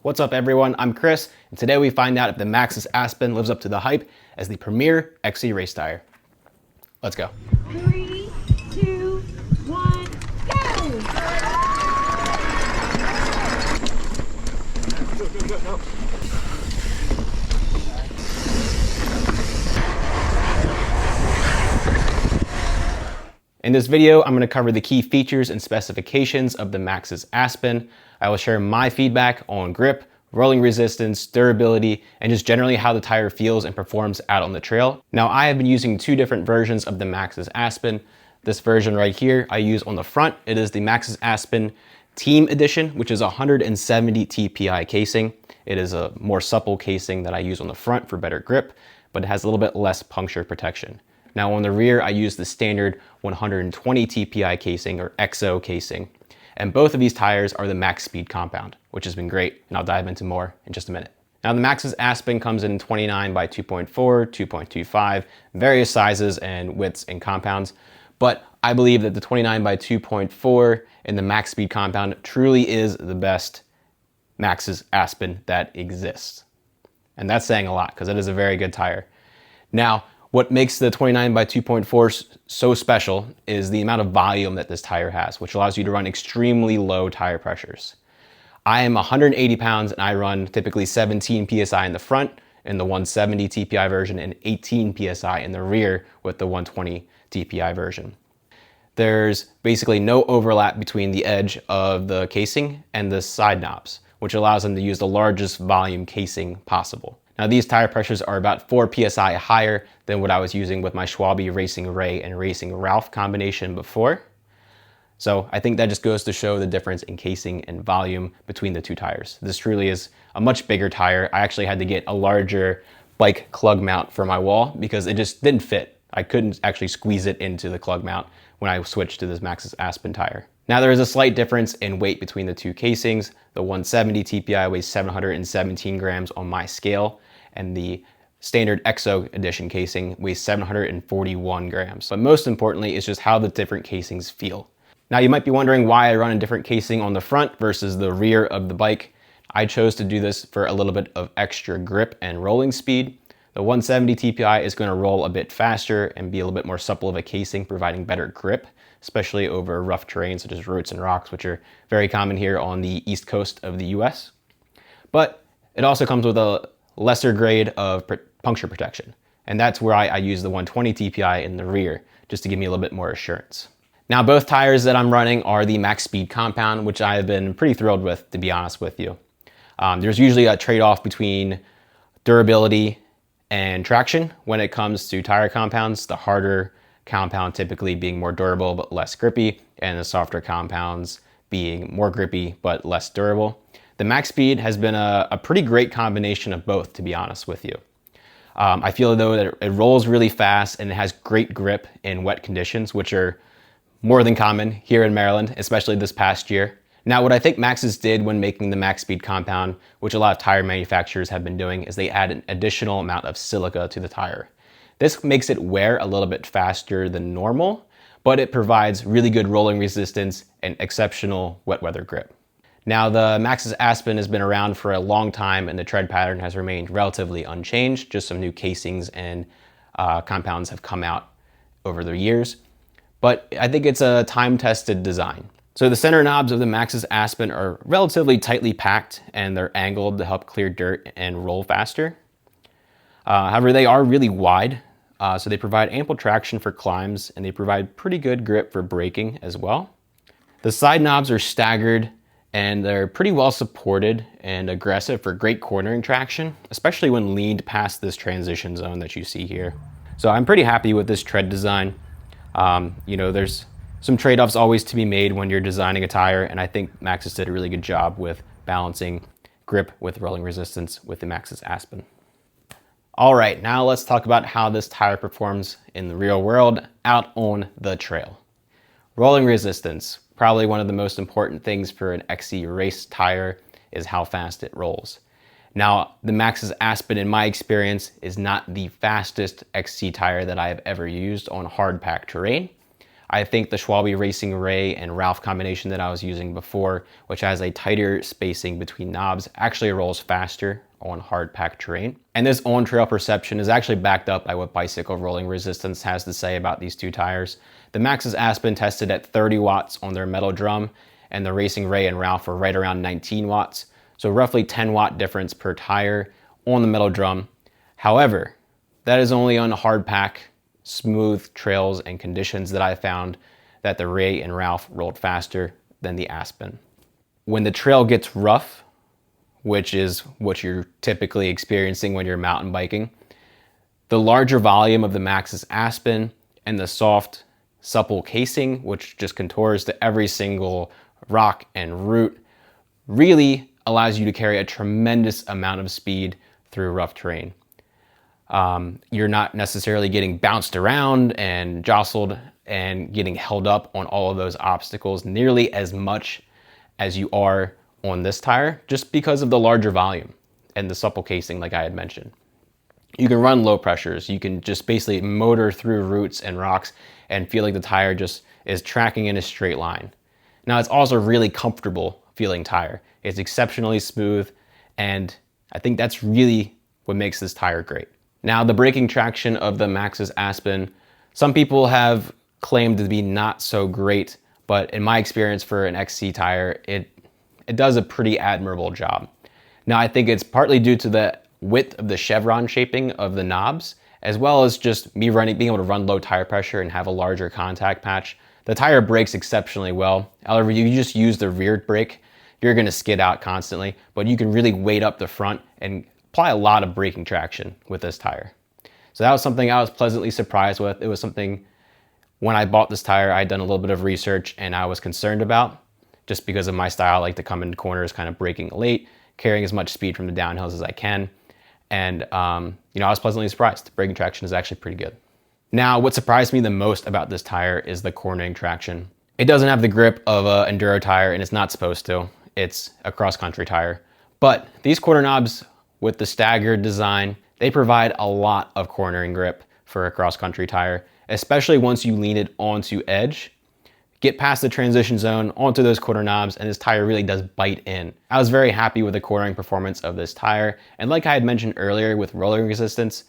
What's up everyone, I'm Chris, and today we find out if the Maxxis Aspen lives up to the hype as the premier XC race tire. Let's go. 3, 2, 1, go! Go. In this video, I'm going to cover the key features and specifications of the Maxxis Aspen. I will share my feedback on grip, rolling resistance, durability, and just generally how the tire feels and performs out on the trail. Now, I have been using two different versions of the Maxxis Aspen. This version right here I use on the front. It is the Maxxis Aspen Team Edition, which is 170 TPI casing. It is a more supple casing that I use on the front for better grip, but it has a little bit less puncture protection. Now on the rear, I use the standard 120 TPI casing or XO casing. And both of these tires are the max speed compound, which has been great, and I'll dive into more in just a minute. Now the Maxxis Aspen comes in 29 by 2.4, 2.25, various sizes and widths and compounds, but I believe that the 29 by 2.4 in the max speed compound truly is the best Maxxis Aspen that exists. And that's saying a lot because it is a very good tire. Now, what makes the 29 by 2.4 so special is the amount of volume that this tire has, which allows you to run extremely low tire pressures. I am 180 pounds and I run typically 17 PSI in the front in the 170 TPI version and 18 PSI in the rear with the 120 TPI version. There's basically no overlap between the edge of the casing and the side knobs, which allows them to use the largest volume casing possible. Now these tire pressures are about 4 PSI higher than what I was using with my Schwalbe Racing Ray and Racing Ralph combination before. So I think that just goes to show the difference in casing and volume between the two tires. This truly is a much bigger tire. I actually had to get a larger bike clug mount for my wall because it just didn't fit. I couldn't actually squeeze it into the clug mount when I switched to this Maxxis Aspen tire. Now there is a slight difference in weight between the two casings. The 170 TPI weighs 717 grams on my scale, and the standard XO edition casing weighs 741 grams. But most importantly, it's just how the different casings feel. Now you might be wondering why I run a different casing on the front versus the rear of the bike. I chose to do this for a little bit of extra grip and rolling speed. The 170 TPI is going to roll a bit faster and be a little bit more supple of a casing, providing better grip, especially over rough terrain such as roots and rocks, which are very common here on the east coast of the US. But it also comes with a lesser grade of puncture protection. And that's where I use the 120 TPI in the rear, just to give me a little bit more assurance. Now, both tires that I'm running are the max speed compound, which I have been pretty thrilled with, to be honest with you. There's usually a trade-off between durability and traction when it comes to tire compounds, the harder compound typically being more durable but less grippy, and the softer compounds being more grippy but less durable. The max speed has been a pretty great combination of both, to be honest with you. I feel though that it rolls really fast and it has great grip in wet conditions, which are more than common here in Maryland, especially this past year. Now, what I think Maxxis did when making the max speed compound, which a lot of tire manufacturers have been doing, is they add an additional amount of silica to the tire. This makes it wear a little bit faster than normal, but it provides really good rolling resistance and exceptional wet weather grip. Now, the Maxxis Aspen has been around for a long time and the tread pattern has remained relatively unchanged. Just some new casings and compounds have come out over the years. But I think it's a time-tested design. So the center knobs of the Maxxis Aspen are relatively tightly packed and they're angled to help clear dirt and roll faster. However, they are really wide, so they provide ample traction for climbs and they provide pretty good grip for braking as well. The side knobs are staggered and they're pretty well supported and aggressive for great cornering traction, especially when leaned past this transition zone that you see here. So I'm pretty happy with this tread design. There's some trade-offs always to be made when you're designing a tire, and I think Maxxis did a really good job with balancing grip with rolling resistance with the Maxxis Aspen. All right, now let's talk about how this tire performs in the real world out on the trail. Rolling resistance, probably one of the most important things for an XC race tire is how fast it rolls. Now, the Maxxis Aspen, in my experience, is not the fastest XC tire that I have ever used on hard packed terrain. I think the Schwalbe Racing Ray and Ralph combination that I was using before, which has a tighter spacing between knobs, actually rolls faster on hard packed terrain. And this on-trail perception is actually backed up by what Bicycle Rolling Resistance has to say about these two tires. The Maxxis Aspen tested at 30 watts on their metal drum, and the Racing Ray and Ralph were right around 19 watts. So roughly 10 watt difference per tire on the metal drum. However, that is only on hard pack, smooth trails and conditions that I found that the Ray and Ralph rolled faster than the Aspen. When the trail gets rough, which is what you're typically experiencing when you're mountain biking, the larger volume of the Maxxis Aspen and the soft, supple casing, which just contours to every single rock and root, really allows you to carry a tremendous amount of speed through rough terrain. You're not necessarily getting bounced around and jostled and getting held up on all of those obstacles nearly as much as you are on this tire, just because of the larger volume and the supple casing like I had mentioned. You can run low pressures. You can just basically motor through roots and rocks and feel like the tire just is tracking in a straight line. Now, it's also a really comfortable feeling tire. It's exceptionally smooth, and I think that's really what makes this tire great. Now, the braking traction of the Maxxis Aspen, some people have claimed to be not so great, but in my experience for an XC tire, it does a pretty admirable job. Now, I think it's partly due to the width of the chevron shaping of the knobs, as well as just me being able to run low tire pressure and have a larger contact patch. The tire brakes exceptionally well. However, you just use the rear brake, you're gonna skid out constantly, but you can really weight up the front and apply a lot of braking traction with this tire. So that was something I was pleasantly surprised with. It was something, when I bought this tire, I'd done a little bit of research and I was concerned about, just because of my style. I like to come into corners kind of braking late, carrying as much speed from the downhills as I can. And I was pleasantly surprised. The braking traction is actually pretty good. Now, what surprised me the most about this tire is the cornering traction. It doesn't have the grip of an enduro tire, and it's not supposed to. It's a cross-country tire. But these corner knobs, with the staggered design, they provide a lot of cornering grip for a cross-country tire, especially once you lean it onto edge. Get past the transition zone onto those corner knobs, and this tire really does bite in. I was very happy with the cornering performance of this tire, and like I had mentioned earlier with rolling resistance,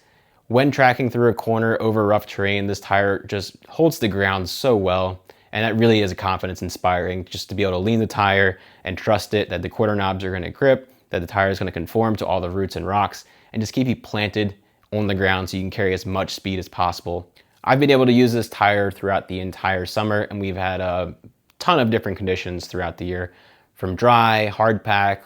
when tracking through a corner over rough terrain, this tire just holds the ground so well, and that really is confidence inspiring, just to be able to lean the tire and trust it that the corner knobs are going to grip, that the tire is going to conform to all the roots and rocks, and just keep you planted on the ground so you can carry as much speed as possible. I've been able to use this tire throughout the entire summer, and we've had a ton of different conditions throughout the year, from dry, hard pack,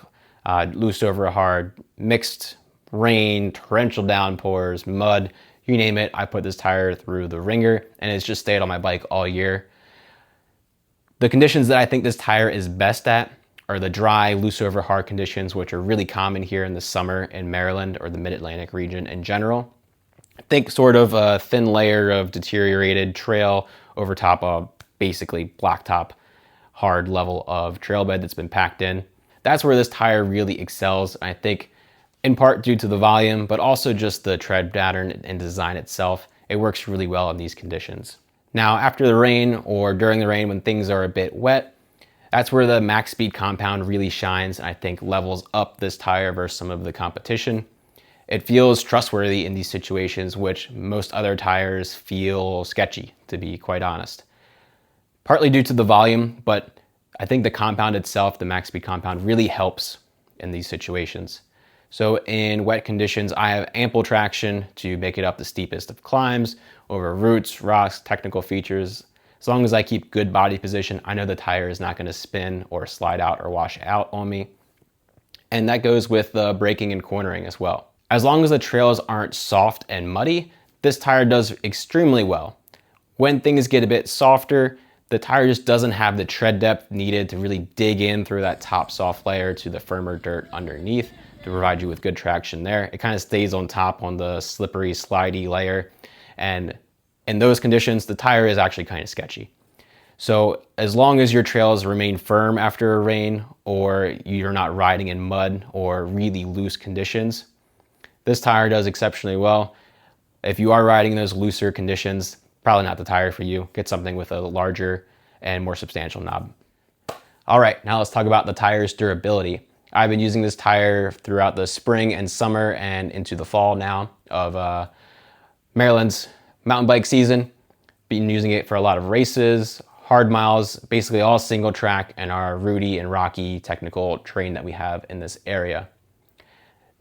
loose over hard, mixed rain, torrential downpours, mud, you name it. I put this tire through the ringer, and it's just stayed on my bike all year. The conditions that I think this tire is best at are the dry, loose over hard conditions, which are really common here in the summer in Maryland or the Mid-Atlantic region in general. Think sort of a thin layer of deteriorated trail over top of basically blacktop, hard level of trail bed that's been packed in. That's where this tire really excels. I think in part due to the volume, but also just the tread pattern and design itself. It works really well in these conditions. Now, after the rain or during the rain when things are a bit wet, that's where the Max Speed compound really shines, and I think levels up this tire versus some of the competition. It feels trustworthy in these situations, which most other tires feel sketchy, to be quite honest. Partly due to the volume, but I think the compound itself, the Max Speed compound, really helps in these situations. So in wet conditions, I have ample traction to make it up the steepest of climbs, over roots, rocks, technical features. As long as I keep good body position, I know the tire is not going to spin or slide out or wash out on me. And that goes with the braking and cornering as well. As long as the trails aren't soft and muddy, this tire does extremely well. When things get a bit softer, the tire just doesn't have the tread depth needed to really dig in through that top soft layer to the firmer dirt underneath to provide you with good traction there. It kind of stays on top on the slippery, slidey layer. And in those conditions, the tire is actually kind of sketchy. So as long as your trails remain firm after a rain, or you're not riding in mud or really loose conditions, this tire does exceptionally well. If you are riding in those looser conditions, probably not the tire for you. Get something with a larger and more substantial knob. All right, now let's talk about the tire's durability. I've been using this tire throughout the spring and summer and into the fall now of Maryland's mountain bike season. Been using it for a lot of races, hard miles, basically all single track and our rooty and rocky technical terrain that we have in this area.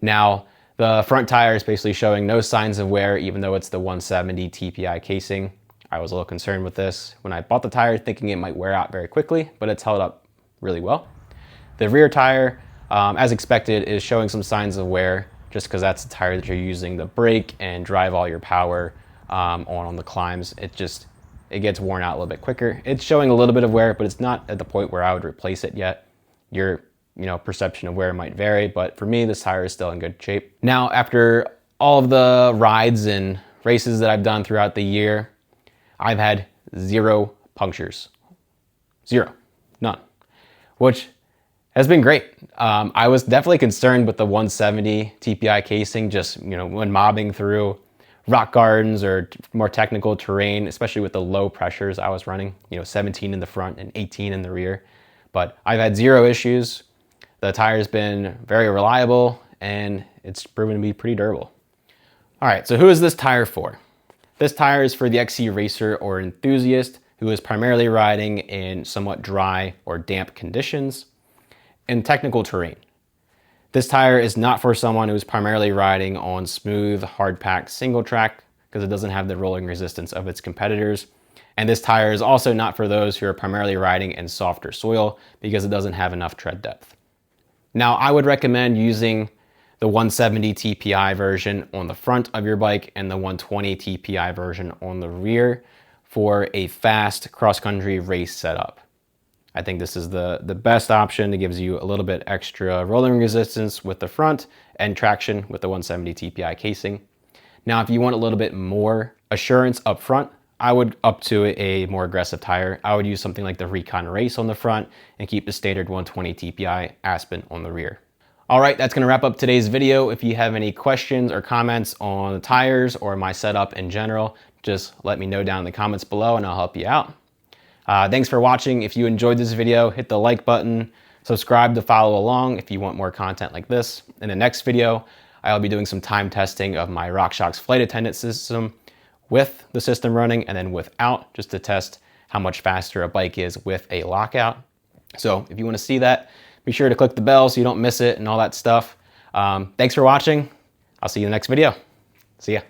Now, the front tire is basically showing no signs of wear, even though it's the 170 TPI casing. I was a little concerned with this when I bought the tire, thinking it might wear out very quickly, but it's held up really well. The rear tire, as expected, is showing some signs of wear, just because that's the tire that you're using to brake and drive all your power on the climbs. It gets worn out a little bit quicker. It's showing a little bit of wear, but it's not at the point where I would replace it yet. Your perception of wear might vary, but for me, this tire is still in good shape. Now, after all of the rides and races that I've done throughout the year, I've had 0 punctures. 0, none, which has been great. I was definitely concerned with the 170 TPI casing, just when mobbing through rock gardens or more technical terrain, especially with the low pressures I was running, 17 in the front and 18 in the rear. But I've had 0 issues. The tire's been very reliable and it's proven to be pretty durable. All right, so who is this tire for? This tire is for the XC racer or enthusiast who is primarily riding in somewhat dry or damp conditions and technical terrain. This tire is not for someone who's primarily riding on smooth, hard-packed single track because it doesn't have the rolling resistance of its competitors. And this tire is also not for those who are primarily riding in softer soil because it doesn't have enough tread depth. Now, I would recommend using the 170 TPI version on the front of your bike and the 120 TPI version on the rear for a fast cross-country race setup. I think this is the best option. It gives you a little bit extra rolling resistance with the front and traction with the 170 TPI casing. Now, if you want a little bit more assurance up front, I would up to a more aggressive tire. I would use something like the Recon Race on the front and keep the standard 120 TPI Aspen on the rear. All right, that's gonna wrap up today's video. If you have any questions or comments on the tires or my setup in general, just let me know down in the comments below and I'll help you out. Thanks for watching. If you enjoyed this video, hit the like button, subscribe to follow along if you want more content like this. In the next video, I'll be doing some time testing of my RockShox flight attendant system with the system running and then without, just to test how much faster a bike is with a lockout. So if you want to see that, be sure to click the bell so you don't miss it and all that stuff. Thanks for watching. I'll see you in the next video. See ya.